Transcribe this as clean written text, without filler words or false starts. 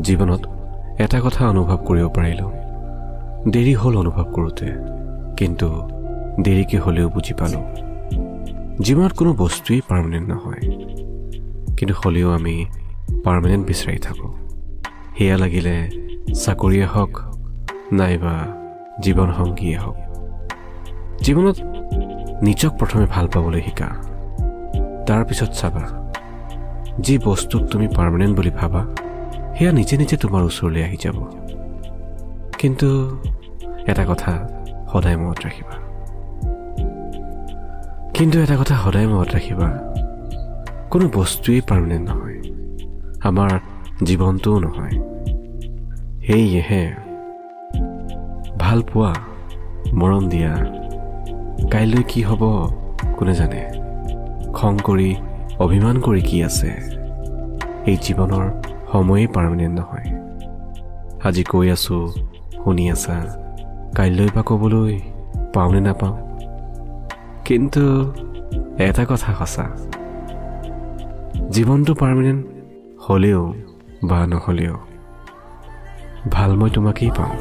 জীৱনত এটা কথা অনুভৱ কৰিব পাৰিলোঁ দেৰি হ'ল অনুভৱ কৰোঁতে কিন্তু দেৰিকে হ'লেও বুজি পালোঁ জীৱনত কোনো বস্তুৱেই পাৰ্মানেণ্ট নহয় কিন্তু হ'লেও আমি পাৰ্মানেণ্ট বিচাৰি থাকোঁ সেয়া লাগিলে চাকৰিয়ে হওক নাইবা জীৱন সংগীয়ে হওক জীৱনত নিজক প্ৰথমে ভাল পাবলৈ শিকা তাৰপিছত চাবা যি বস্তুক তুমি পাৰ্মানেণ্ট বুলি ভাবা সেয়া নিজে নিজে তোমাৰ ওচৰলৈ আহি যাব কিন্তু এটা কথা সদায় মনত ৰাখিবা কোনো বস্তুৱেই পাৰ্মানেণ্ট নহয় আমাৰ জীৱনটোও নহয় সেয়েহে ভাল পোৱা মৰম দিয়া কাইলৈ কি হ'ব কোনে জানে খং কৰি অভিমান কৰি কি আছে এই জীৱনৰ সময়েই পাৰ্মানেণ্ট নহয় আজি কৈ আছো শুনি আছা কাইলৈ বা ক'বলৈ পাওঁনে নাপাওঁ কিন্তু এটা কথা সঁচা জীৱনটো পাৰ্মানেণ্ট হ'লেও বা নহ'লেও ভাল মই তোমাকেই পাওঁ